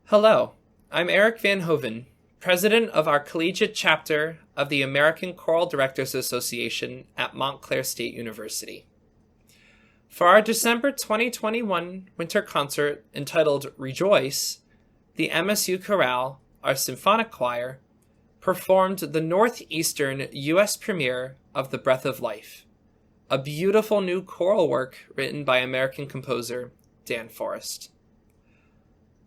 Hello, I'm Eric Van Hoven, president of our Collegiate Chapter of the American Choral Directors Association at Montclair State University. For our December 2021 winter concert entitled Rejoice, the MSU Chorale, our symphonic choir, performed the Northeastern U.S. premiere of The Breath of Life, a beautiful new choral work written by American composer Dan Forrest.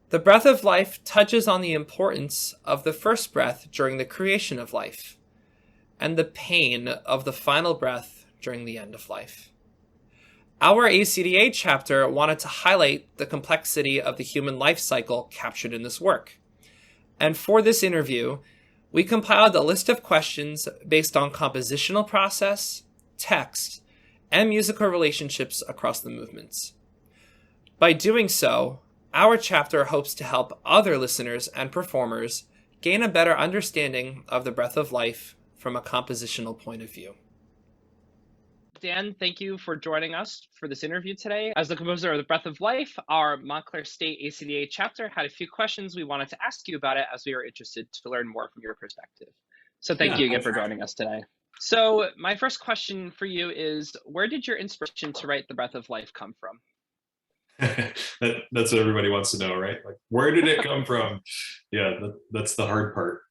The breath of life touches on the importance of the first breath during the creation of life, and the pain of the final breath during the end of life. Our ACDA chapter wanted to highlight the complexity of the human life cycle captured in this work. And for this interview, we compiled a list of questions based on compositional process, text, and musical relationships across the movements. By doing so, our chapter hopes to help other listeners and performers gain a better understanding of the breath of life from a compositional point of view. Dan, thank you for joining us for this interview today. As the composer of The Breath of Life, our Montclair State ACDA chapter had a few questions we wanted to ask you about it as we are interested to learn more from your perspective. So thank you again for joining us today. So my first question for you is, where did your inspiration to write The Breath of Life come from? That's what everybody wants to know, right? Like, where did it come from? Yeah, that's the hard part.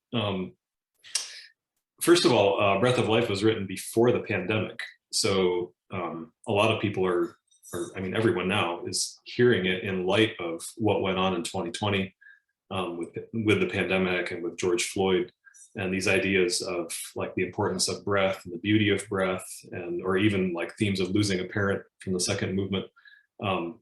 First of all, Breath of Life was written before the pandemic. So a lot of people I mean, everyone now is hearing it in light of what went on in 2020 with the pandemic and with George Floyd, and these ideas of like the importance of breath and the beauty of breath, or even like themes of losing a parent from the second movement.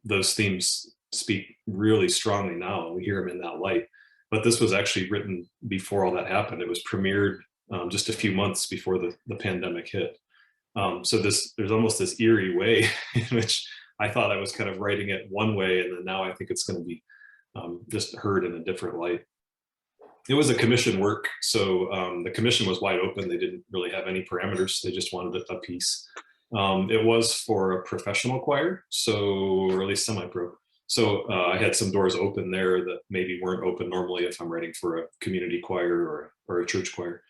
Those themes speak really strongly now, and we hear them in that light. But this was actually written before all that happened. It was premiered just a few months before the pandemic hit. So there's almost this eerie way in which I thought I was kind of writing it one way, and then now I think it's going to be just heard in a different light. It was a commission work, so the commission was wide open. They didn't really have any parameters. They just wanted a piece. It was for a professional choir, or at least semi-pro. So I had some doors open there that maybe weren't open normally if I'm writing for a community choir or a church choir.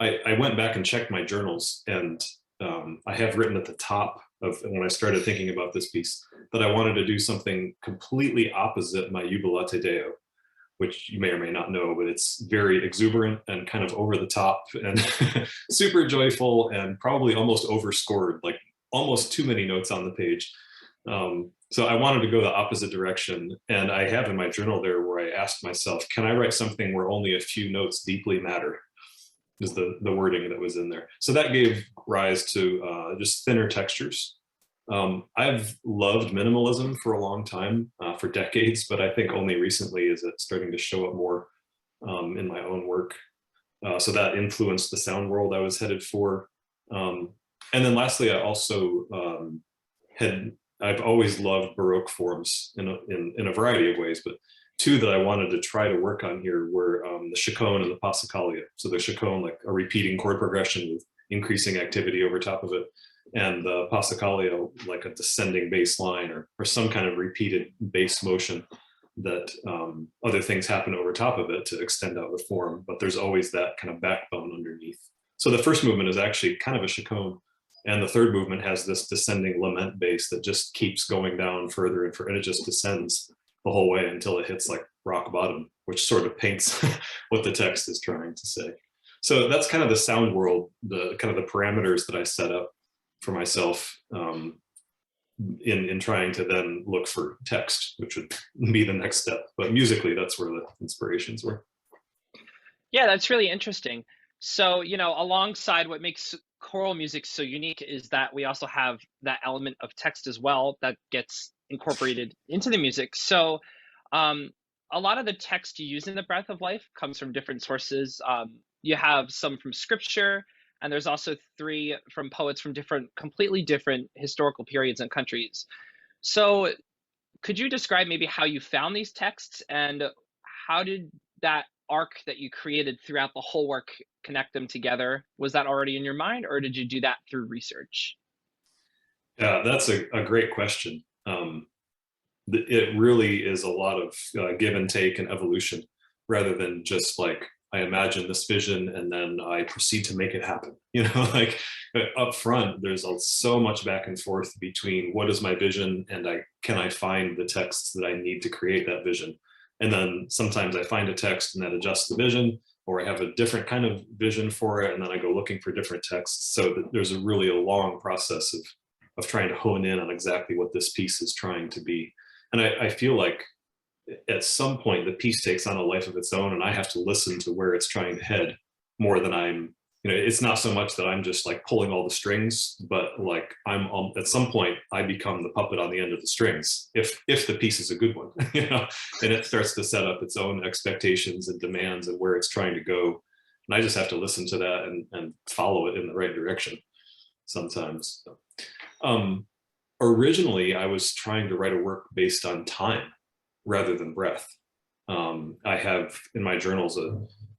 I went back and checked my journals, and I have written at the top of when I started thinking about this piece that I wanted to do something completely opposite my Jubilate Deo, which you may or may not know, but it's very exuberant and kind of over the top and super joyful and probably almost overscored, like almost too many notes on the page. So I wanted to go the opposite direction. And I have in my journal there where I asked myself, can I write something where only a few notes deeply matter? Is the wording that was in there. So that gave rise to just thinner textures. I've loved minimalism for a long time, for decades, but I think only recently is it starting to show up more in my own work. So that influenced the sound world I was headed for. And then lastly, I also I've always loved Baroque forms in a variety of ways, but two that I wanted to try to work on here were the chaconne and the passacaglia. So the chaconne, like a repeating chord progression with increasing activity over top of it, and the passacaglia, like a descending bass line or some kind of repeated bass motion that other things happen over top of it to extend out the form, but there's always that kind of backbone underneath. So the first movement is actually kind of a chaconne, and the third movement has this descending lament bass that just keeps going down further and further, and it just descends the whole way until it hits like rock bottom, which sort of paints what the text is trying to say. So that's kind of the sound world, the kind of the parameters that I set up for myself in trying to then look for text, which would be the next step. But musically, that's where the inspirations were. Yeah, that's really interesting. So, alongside what makes choral music so unique is that we also have that element of text as well that gets incorporated into the music. So a lot of the text you use in The Breath of Life comes from different sources. You have some from scripture, and there's also 3 from poets from completely different historical periods and countries. So could you describe maybe how you found these texts, and how did that arc that you created throughout the whole work connect them together? Was that already in your mind, or did you do that through research? Yeah, that's a great question. it really is a lot of give and take and evolution, rather than just like, I imagine this vision and then I proceed to make it happen. Like up front, there's so much back and forth between what is my vision and can I find the texts that I need to create that vision. And then sometimes I find a text and that adjusts the vision, or I have a different kind of vision for it, and then I go looking for different texts. So there's really a long process of trying to hone in on exactly what this piece is trying to be. And I feel like at some point the piece takes on a life of its own, and I have to listen to where it's trying to head more than it's not so much that I'm just like pulling all the strings, but like at some point I become the puppet on the end of the strings, if the piece is a good one, and it starts to set up its own expectations and demands and where it's trying to go. And I just have to listen to that and follow it in the right direction sometimes. Originally, I was trying to write a work based on time rather than breath. I have in my journals,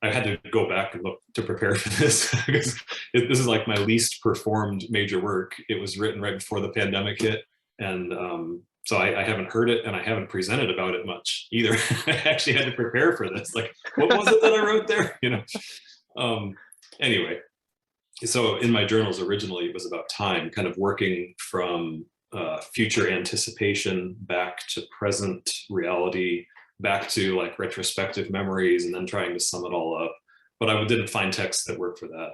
I had to go back and look to prepare for this because this is like my least performed major work. It was written right before the pandemic hit. And so I haven't heard it, and I haven't presented about it much either. I actually had to prepare for this. Like, what was it that I wrote there? Anyway, so in my journals originally, it was about time, kind of working from future anticipation back to present reality, back to like retrospective memories, and then trying to sum it all up. But I didn't find texts that worked for that.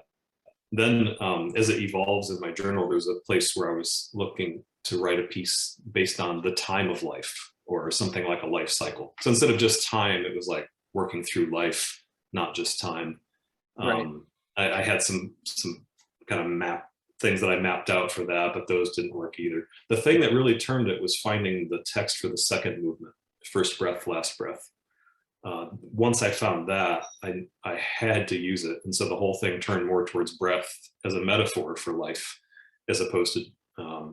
Then as it evolves in my journal, there's a place where I was looking to write a piece based on the time of life, or something like a life cycle. So instead of just time, it was like working through life, not just time. Right. I had some kind of things that I mapped out for that, but those didn't work either. The thing that really turned it was finding the text for the second movement, first breath, last breath. Once I found that, I had to use it. And so the whole thing turned more towards breath as a metaphor for life, as opposed to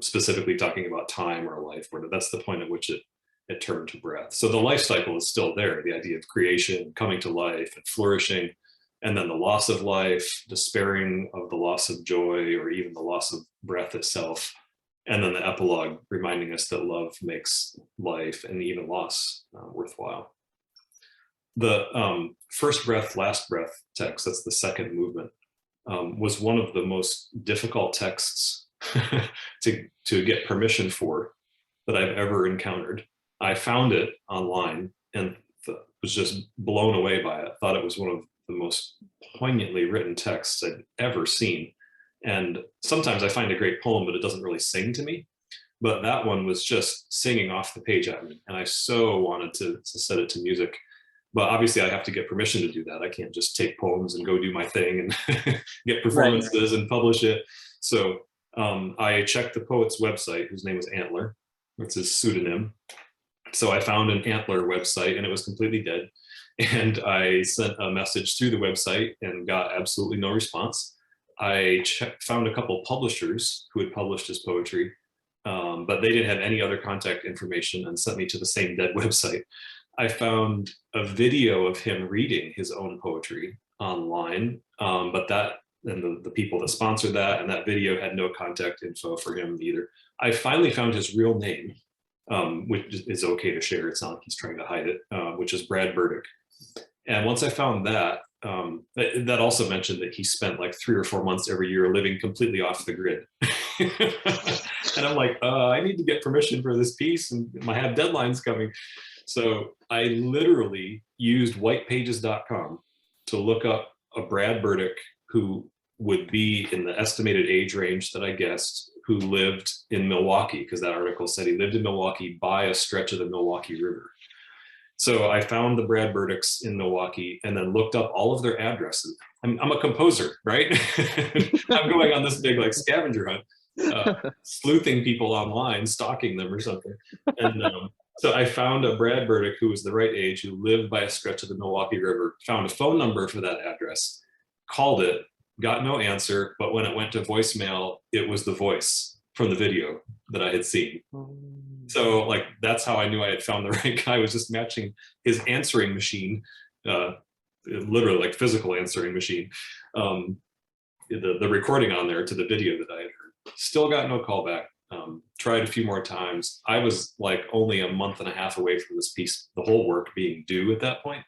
specifically talking about time or life, where that's the point at which it turned to breath. So the life cycle is still there, the idea of creation, coming to life and flourishing, and then the loss of life, despairing of the loss of joy, or even the loss of breath itself. And then the epilogue reminding us that love makes life and even loss worthwhile. The first breath, last breath text, that's the second movement, was one of the most difficult texts to get permission for that I've ever encountered. I found it online and was just blown away by it. Thought it was one of the most poignantly written texts I'd ever seen. And sometimes I find a great poem, but it doesn't really sing to me. But that one was just singing off the page at me. And I so wanted to set it to music. But obviously I have to get permission to do that. I can't just take poems and go do my thing and get performances and publish it. So I checked the poet's website, whose name was Antler. It's his pseudonym. So I found an Antler website, and it was completely dead. And I sent a message through the website and got absolutely no response. I found a couple publishers who had published his poetry, but they didn't have any other contact information and sent me to the same dead website. I found a video of him reading his own poetry online, but that, and the people that sponsored that, and that video had no contact info for him either. I finally found his real name, which is okay to share. It's not like he's trying to hide it, which is Brad Burdick. And once I found that, that also mentioned that he spent like 3 or 4 months every year living completely off the grid. And I'm like, I need to get permission for this piece, and I have deadlines coming. So I literally used whitepages.com to look up a Brad Burdick who would be in the estimated age range that I guessed, who lived in Milwaukee, because that article said he lived in Milwaukee by a stretch of the Milwaukee River. So I found the Brad Burdicks in Milwaukee and then looked up all of their addresses. I'm a composer, right? I'm going on this big like scavenger hunt, sleuthing people online, stalking them or something. And so I found a Brad Burdick who was the right age, who lived by a stretch of the Milwaukee River, found a phone number for that address, called it, got no answer, but when it went to voicemail, it was the voice from the video that I had seen. So like, that's how I knew I had found the right guy, was just matching his answering machine, literally like physical answering machine, the recording on there to the video that I had heard. Still got no call back. tried a few more times. I was like only a month and a half away from this piece, the whole work being due at that point.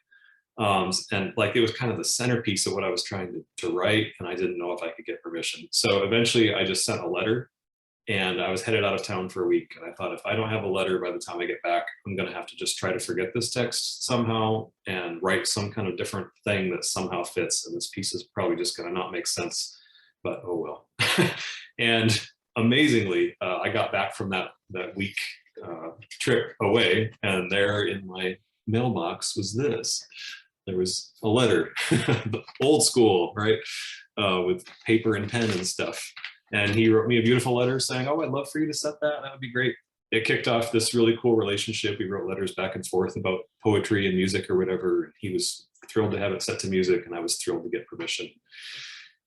And like it was kind of the centerpiece of what I was trying to write, and I didn't know if I could get permission. So eventually I just sent a letter, and I was headed out of town for a week. And I thought, if I don't have a letter by the time I get back, I'm going to have to just try to forget this text somehow and write some kind of different thing that somehow fits. And this piece is probably just going to not make sense, but oh well. And amazingly, I got back from that week trip away, and there in my mailbox was this. There was a letter, old school, right, with paper and pen and stuff. And he wrote me a beautiful letter saying, "Oh, I'd love for you to set that. That would be great." It kicked off this really cool relationship. We wrote letters back and forth about poetry and music or whatever. He was thrilled to have it set to music, and I was thrilled to get permission.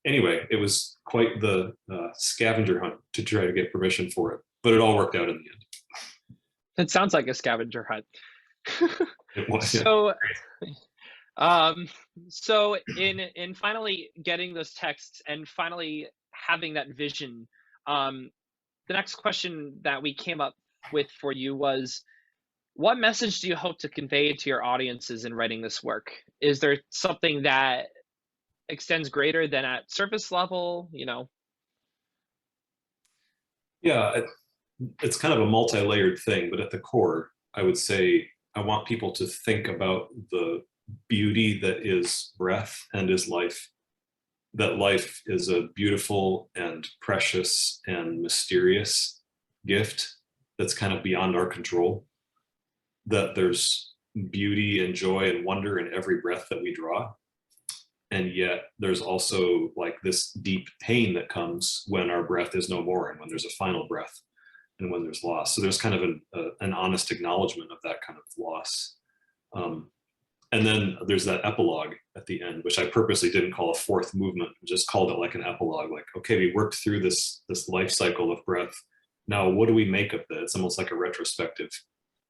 Anyway, it was quite the scavenger hunt to try to get permission for it, but it all worked out in the end. It sounds like a scavenger hunt. It was, so, so in finally getting those texts and finally having that vision, the next question that we came up with for you was, what message do you hope to convey to your audiences in writing this work? Is there something that extends greater than at surface level, you know? Yeah, it's kind of a multi-layered thing, but at the core, I would say I want people to think about the beauty that is breath and is life. That life is a beautiful and precious and mysterious gift that's kind of beyond our control. That there's beauty and joy and wonder in every breath that we draw. And yet there's also like this deep pain that comes when our breath is no more, and when there's a final breath, and when there's loss. So there's kind of an honest acknowledgement of that kind of loss. And then there's that epilogue at the end, which I purposely didn't call a fourth movement, just called it like an epilogue. Like, okay, we worked through this life cycle of breath. Now, what do we make of that? It's almost like a retrospective.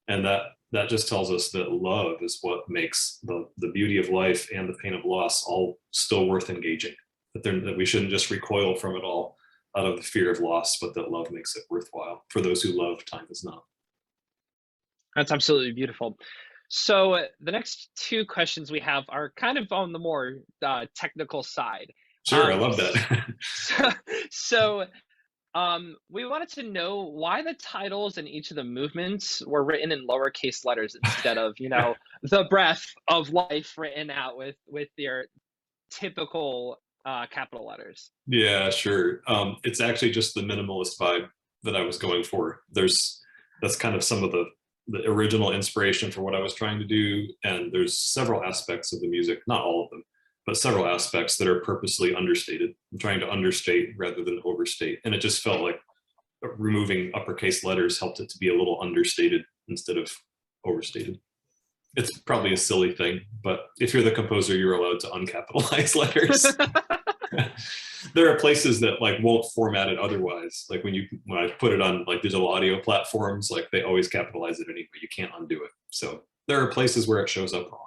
And that just tells us that love is what makes the beauty of life and the pain of loss all still worth engaging. That we shouldn't just recoil from it all out of the fear of loss, but that love makes it worthwhile. For those who love, time is not. That's absolutely beautiful. So the next two questions we have are kind of on the more technical side. Sure, I love that. So we wanted to know why the titles in each of the movements were written in lowercase letters instead of, you know, the breath of life written out with your typical capital letters. Yeah, sure. It's actually just the minimalist vibe that I was going for. That's kind of some of the original inspiration for what I was trying to do. And there's several aspects of the music, not all of them, but several aspects that are purposely understated. I'm trying to understate rather than overstate. And it just felt like removing uppercase letters helped it to be a little understated instead of overstated. It's probably a silly thing, but if you're the composer, you're allowed to uncapitalize letters. There are places that like won't format it otherwise. Like when I put it on like digital audio platforms, like they always capitalize it anyway. You can't undo it. So there are places where it shows up wrong,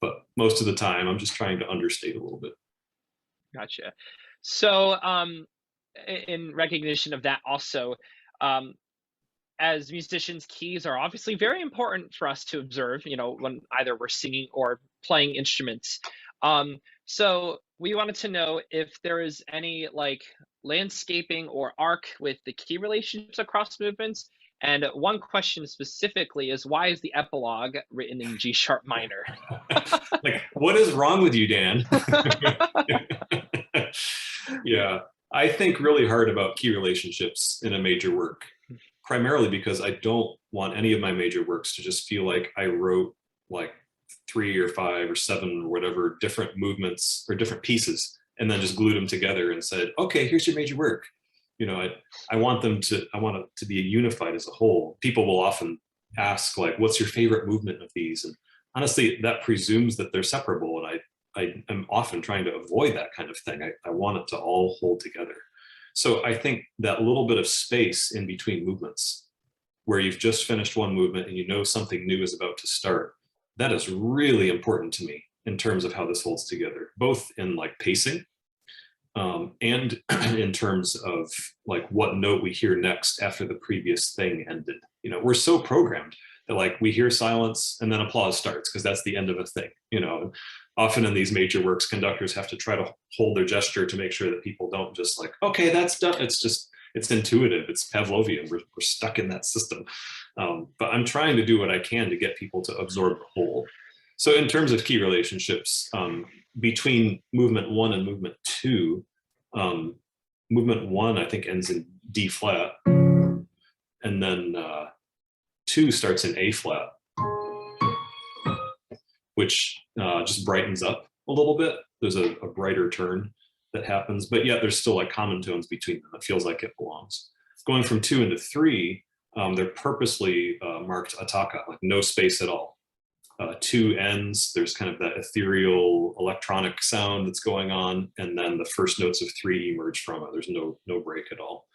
but most of the time I'm just trying to understate a little bit. Gotcha. So in recognition of that also, as musicians, keys are obviously very important for us to observe, you know, when either we're singing or playing instruments. So we wanted to know if there is any like landscaping or arc with the key relationships across movements. And one question specifically is, why is the epilogue written in G sharp minor? Like, what is wrong with you, Dan? Yeah, I think really hard about key relationships in a major work, primarily because I don't want any of my major works to just feel like I wrote like 3 or 5 or 7 or whatever different movements or different pieces and then just glued them together and said, okay, here's your major work. You know, I want it to be unified as a whole. People will often ask like, what's your favorite movement of these? And honestly, that presumes that they're separable. And I am often trying to avoid that kind of thing. I want it to all hold together. So I think that little bit of space in between movements where you've just finished one movement and you know something new is about to start, that is really important to me in terms of how this holds together, both in like pacing, and in terms of like what note we hear next after the previous thing ended. You know, we're so programmed that like we hear silence and then applause starts because that's the end of a thing. You know, often in these major works, conductors have to try to hold their gesture to make sure that people don't just like, okay, that's done. It's intuitive, it's Pavlovian, we're stuck in that system. But I'm trying to do what I can to get people to absorb the whole. So in terms of key relationships, between movement 1 and movement 2, movement 1 I think ends in D flat, and then 2 starts in A flat, which just brightens up a little bit. There's a brighter turn that happens, but yet there's still like common tones between them. It feels like it belongs. Going from 2 into 3, they're purposely marked attacca, like no space at all. 2 ends, there's kind of that ethereal electronic sound that's going on, and then the first notes of 3 emerge from it. There's no break at all.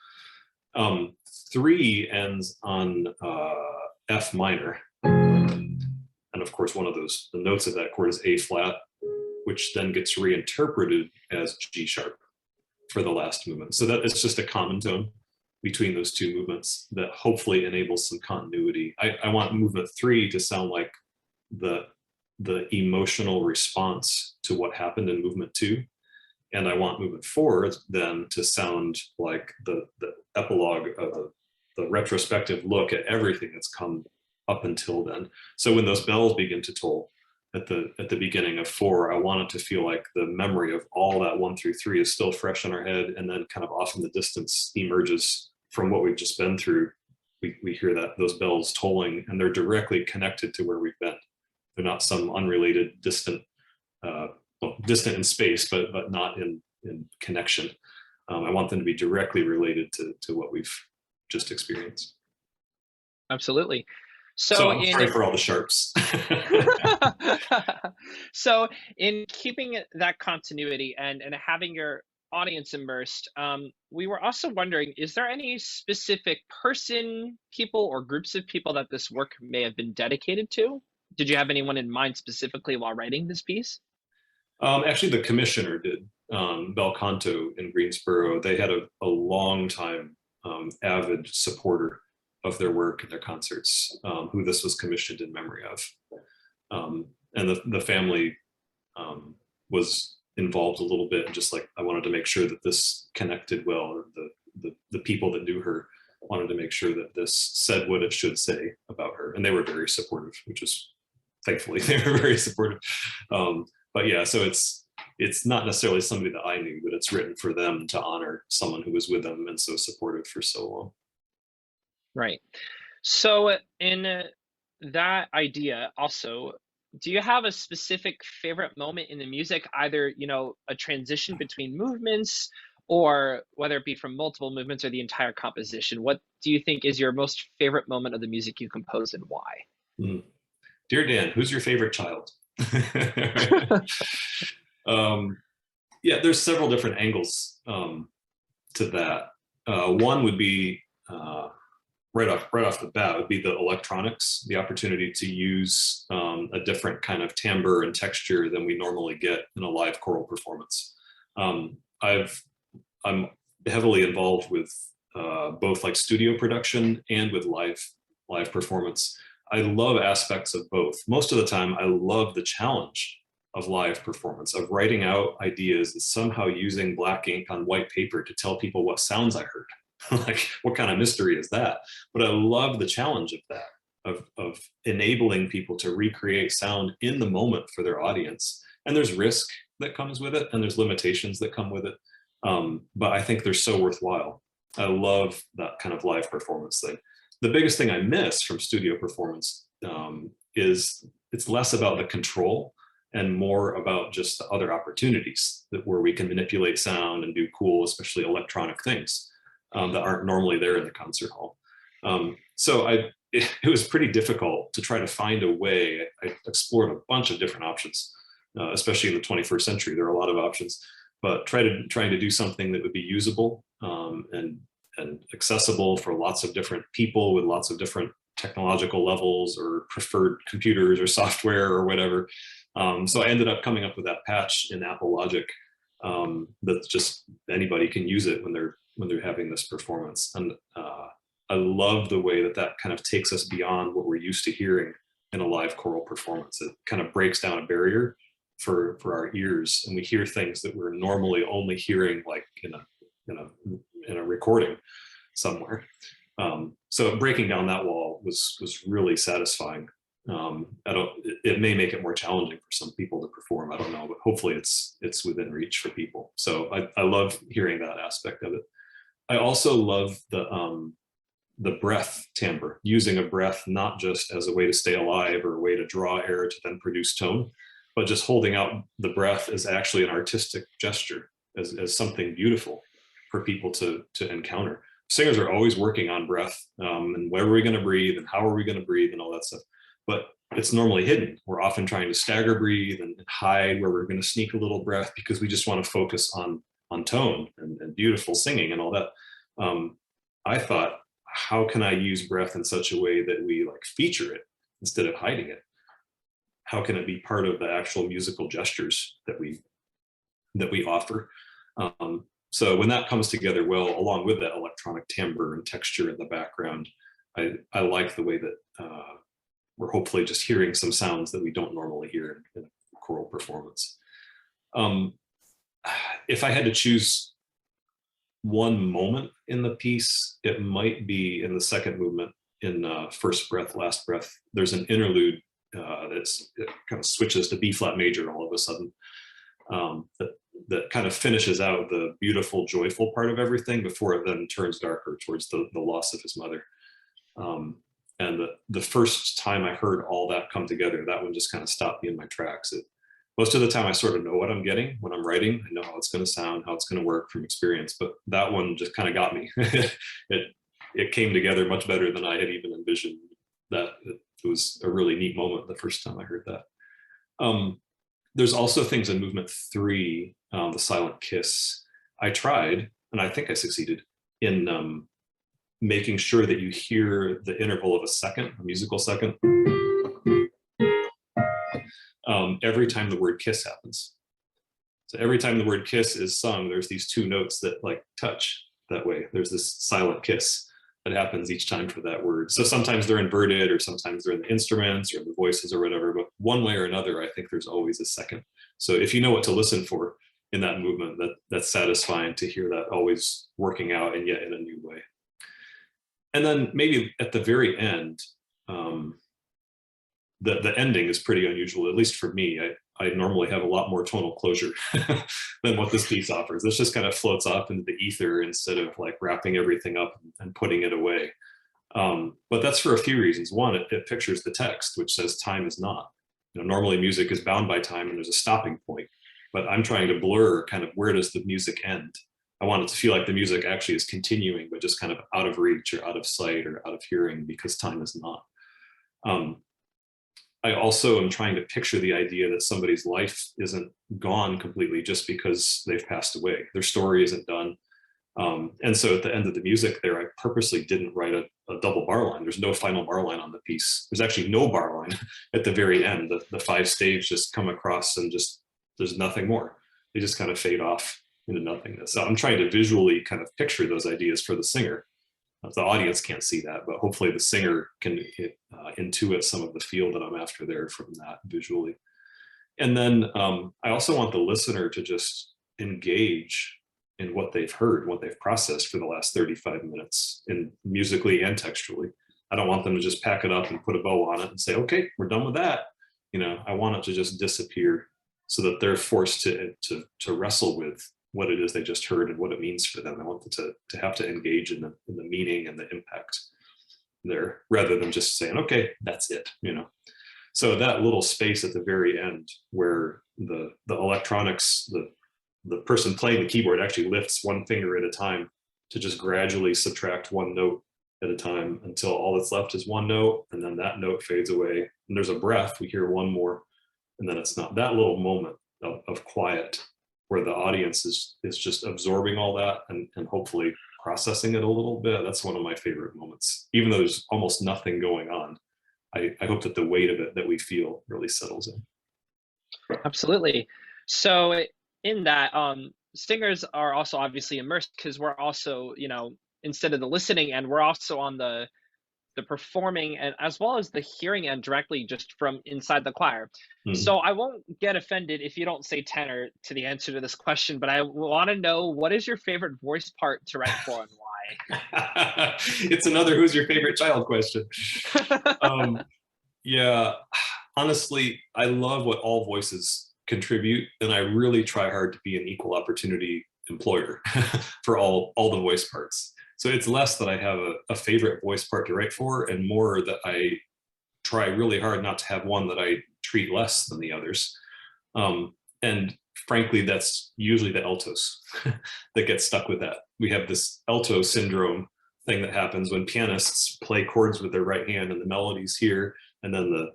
3 ends on F minor, and of course one of the notes of that chord is A flat, which then gets reinterpreted as G sharp for the last movement. So that it's just a common tone between those 2 movements that hopefully enables some continuity. I want movement 3 to sound like the emotional response to what happened in movement 2, and I want movement 4 then to sound like the epilogue of the retrospective look at everything that's come up until then. So when those bells begin to toll at the beginning of 4, I want it to feel like the memory of all that 1 through 3 is still fresh in our head, and then kind of off in the distance emerges from what we've just been through. We hear those bells tolling, and they're directly connected to where we've been. They're not some unrelated, distant, distant in space, but not in connection. I want them to be directly related to what we've just experienced. Absolutely. So I'm sorry for all the sharps. So in keeping that continuity and having your audience immersed, we were also wondering, is there any specific person, people, or groups of people that this work may have been dedicated to? Did you have anyone in mind specifically while writing this piece? Actually, the commissioner did, Bel Canto in Greensboro. They had a long time avid supporter of their work and their concerts, who this was commissioned in memory of. And the family was involved a little bit, and just like I wanted to make sure that this connected well, or the people that knew her wanted to make sure that this said what it should say about her, and they were very supportive, which is thankfully they were very supportive. But yeah, so it's not necessarily somebody that I knew, but it's written for them to honor someone who was with them and so supportive for so long. Right. So in that idea also, do you have a specific favorite moment in the music, either, a transition between movements, or whether it be from multiple movements or the entire composition? What do you think is your most favorite moment of the music you composed, and why? Dear Dan, who's your favorite child? Yeah, there's several different angles to that. One would be right off the bat would be the electronics, the opportunity to use a different kind of timbre and texture than we normally get in a live choral performance. I'm heavily involved with both like studio production and with live performance. I love aspects of both. Most of the time, I love the challenge of live performance, of writing out ideas and somehow using black ink on white paper to tell people what sounds I heard. Like, what kind of mystery is that? But I love the challenge of that, of enabling people to recreate sound in the moment for their audience. And there's risk that comes with it, and there's limitations that come with it. But I think they're so worthwhile. I love that kind of live performance thing. The biggest thing I miss from studio performance is it's less about the control and more about just the other opportunities where we can manipulate sound and do cool, especially electronic things that aren't normally there in the concert hall. So it was pretty difficult to try to find a way. I explored a bunch of different options, especially in the 21st century. There are a lot of options, but trying to do something that would be usable and accessible for lots of different people with lots of different technological levels or preferred computers or software or whatever. So I ended up coming up with that patch in Apple Logic That just anybody can use it when they're having this performance. And I love the way that kind of takes us beyond what we're used to hearing in a live choral performance. It kind of breaks down a barrier for our ears, and we hear things that we're normally only hearing like in a recording somewhere. So breaking down that wall was really satisfying. It may make it more challenging for some people to perform, I don't know, but hopefully it's within reach for people. So I love hearing that aspect of it. I also love the breath timbre, using a breath not just as a way to stay alive or a way to draw air to then produce tone, but just holding out the breath is actually an artistic gesture, as something beautiful for people to encounter. Singers are always working on breath, and where are we going to breathe and how are we going to breathe and all that stuff. But it's normally hidden. We're often trying to stagger breathe and hide where we're going to sneak a little breath because we just want to focus on tone and beautiful singing and all that. I thought, how can I use breath in such a way that we like feature it instead of hiding it? How can it be part of the actual musical gestures that we offer? So when that comes together well, along with that electronic timbre and texture in the background, I like the way that we're hopefully just hearing some sounds that we don't normally hear in a choral performance. If I had to choose one moment in the piece, it might be in the second movement in First Breath, Last Breath. There's an interlude it kind of switches to B flat major all of a sudden. That kind of finishes out the beautiful, joyful part of everything before it then turns darker towards the loss of his mother. And the first time I heard all that come together, that one just kind of stopped me in my tracks. Most of the time I sort of know what I'm getting when I'm writing. I know how it's going to sound, how it's going to work from experience, but that one just kind of got me. It came together much better than I had even envisioned. That it was a really neat moment the first time I heard that. There's also things in movement 3, the silent kiss. I tried, and I think I succeeded in making sure that you hear the interval of a second, a musical second, every time the word kiss happens. So every time the word kiss is sung, there's these two notes that like touch that way. There's this silent kiss that happens each time for that word. So sometimes they're inverted, or sometimes they're in the instruments or the voices or whatever, but one way or another, I think there's always a second. So if you know what to listen for in that movement, that's satisfying to hear that always working out, and yet in a new way. And then maybe at the very end, the ending is pretty unusual, at least for me. I normally have a lot more tonal closure than what this piece offers. This just kind of floats off into the ether instead of like wrapping everything up and putting it away. But that's for a few reasons. One, it pictures the text, which says time is not. Normally music is bound by time and there's a stopping point, but I'm trying to blur kind of where does the music end. I want it to feel like the music actually is continuing, but just kind of out of reach or out of sight or out of hearing because time is not. I also am trying to picture the idea that somebody's life isn't gone completely just because they've passed away. Their story isn't done. And so at the end of the music there, I purposely didn't write a double bar line. There's no final bar line on the piece. There's actually no bar line at the very end. The 5 staves just come across and just, there's nothing more. They just kind of fade off into nothingness. So I'm trying to visually kind of picture those ideas for the singer. The audience can't see that, but hopefully the singer can intuit some of the feel that I'm after there from that visually. And then I also want the listener to just engage in what they've heard, what they've processed for the last 35 minutes, in musically and textually. I don't want them to just pack it up and put a bow on it and say, okay, we're done with that. I want it to just disappear so that they're forced to wrestle with what it is they just heard and what it means for them. I want them to have to engage in the meaning and the impact there, rather than just saying, okay, that's it, So that little space at the very end where the electronics, the person playing the keyboard actually lifts one finger at a time to just gradually subtract one note at a time until all that's left is one note, and then that note fades away. And there's a breath, we hear one more, and then it's not. That little moment of quiet where the audience is just absorbing all that and hopefully processing it a little bit. That's one of my favorite moments. Even though there's almost nothing going on, I hope that the weight of it that we feel really settles in. Absolutely. So in that, singers are also obviously immersed because we're also, instead of the listening end, we're also on the performing and as well as the hearing end directly just from inside the choir. Mhm. So I won't get offended if you don't say tenor to the answer to this question, but I want to know, what is your favorite voice part to write for and It's another who's your favorite child question. why? Yeah, honestly, I love what all voices contribute, and I really try hard to be an equal opportunity employer for all the voice parts. So it's less that I have a favorite voice part to write for, and more that I try really hard not to have one that I treat less than the others. And frankly, that's usually the altos that get stuck with that. We have this alto syndrome thing that happens when pianists play chords with their right hand and the melody's here, and then the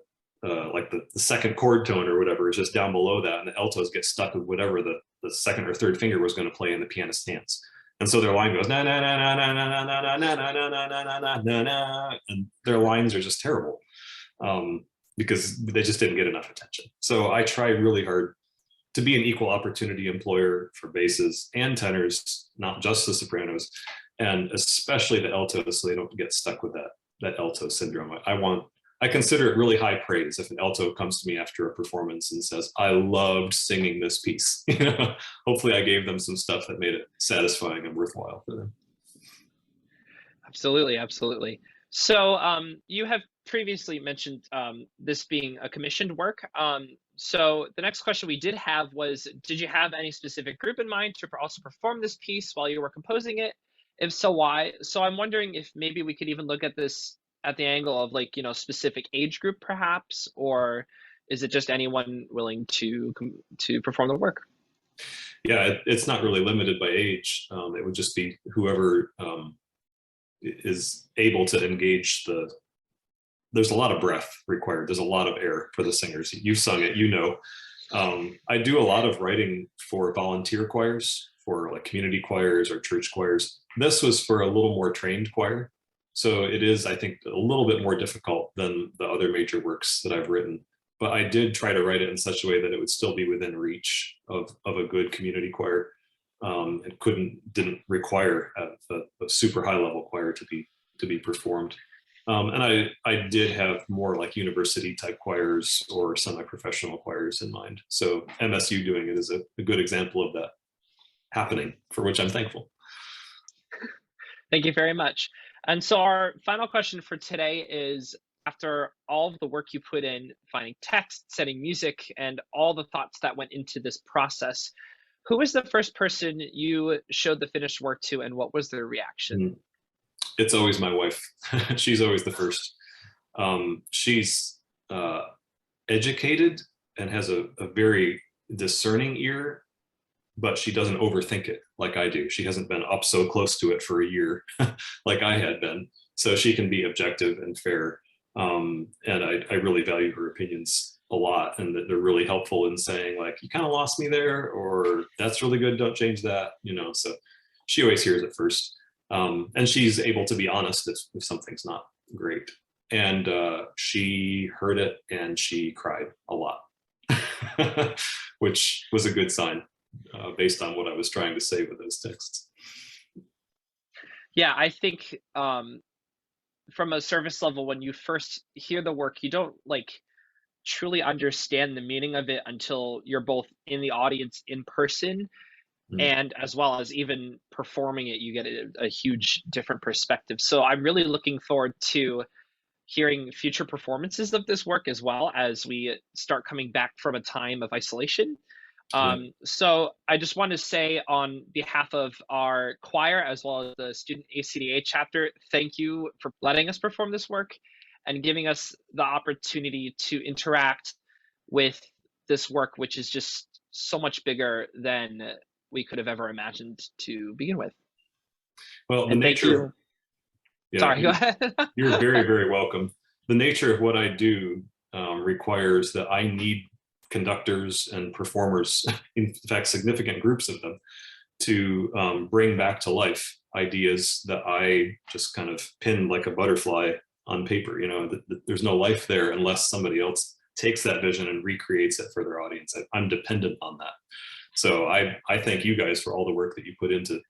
second chord tone or whatever is just down below that, and the altos get stuck with whatever the second or third finger was going to play in the pianist's hands. And so their line goes na na na na na na na na na na na na na na na na, and their lines are just terrible because they just didn't get enough attention. So I try really hard to be an equal opportunity employer for basses and tenors, not just the sopranos, and especially the altos, so they don't get stuck with that alto syndrome. I consider it really high praise if an alto comes to me after a performance and says, "I loved singing this piece." Hopefully, I gave them some stuff that made it satisfying and worthwhile for them. Absolutely, absolutely. So you have previously mentioned this being a commissioned work. So the next question we did have was, did you have any specific group in mind to also perform this piece while you were composing it? If so, why? So I'm wondering if maybe we could even look at this at the angle of specific age group perhaps, or is it just anyone willing to perform the work? Yeah, it's not really limited by age. It would just be whoever is able to engage there's a lot of breath required. There's a lot of air for the singers. You've sung it, I do a lot of writing for volunteer choirs, for like community choirs or church choirs. This was for a little more trained choir. So it is, I think, a little bit more difficult than the other major works that I've written. But I did try to write it in such a way that it would still be within reach of a good community choir. It didn't require a super high level choir to be performed. And I did have more like university type choirs or semi-professional choirs in mind. So MSU doing it is a good example of that happening, for which I'm thankful. Thank you very much. And so our final question for today is, after all of the work you put in finding text, setting music, and all the thoughts that went into this process, who was the first person you showed the finished work to, and what was their reaction? It's always my wife. She's always the first. She's educated and has a very discerning ear, but she doesn't overthink it like I do. She hasn't been up so close to it for a year like I had been. So she can be objective and fair. And I really value her opinions a lot, and that they're really helpful in saying, like, you kind of lost me there, or that's really good, don't change that, so she always hears it first. And she's able to be honest if something's not great. And she heard it and she cried a lot, which was a good sign based on what I was trying to say with those texts. Yeah, I think from a service level, when you first hear the work, you don't truly understand the meaning of it until you're both in the audience in person, and as well as even performing it, you get a huge different perspective. So I'm really looking forward to hearing future performances of this work, as well as we start coming back from a time of isolation. So I just want to say, on behalf of our choir as well as the student ACDA chapter, thank you for letting us perform this work and giving us the opportunity to interact with this work, which is just so much bigger than we could have ever imagined to begin with. Well, and thank you. Yeah, sorry, go ahead. You're very, very welcome. The nature of what I do requires that I need conductors and performers, in fact, significant groups of them, to bring back to life ideas that I just kind of pin like a butterfly on paper. There's no life there unless somebody else takes that vision and recreates it for their audience. I'm dependent on that. So I thank you guys for all the work that you put into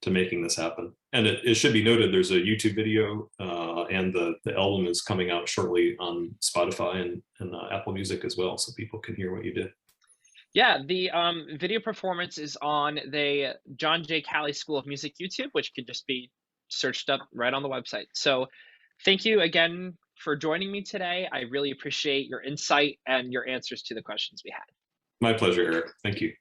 making this happen. And it should be noted, there's a YouTube video and the album is coming out shortly on Spotify and Apple Music as well, so people can hear what you did. Yeah, the video performance is on the John J. Cali School of Music YouTube, which could just be searched up right on the website. So thank you again for joining me today. I really appreciate your insight and your answers to the questions we had. My pleasure, Eric. Thank you.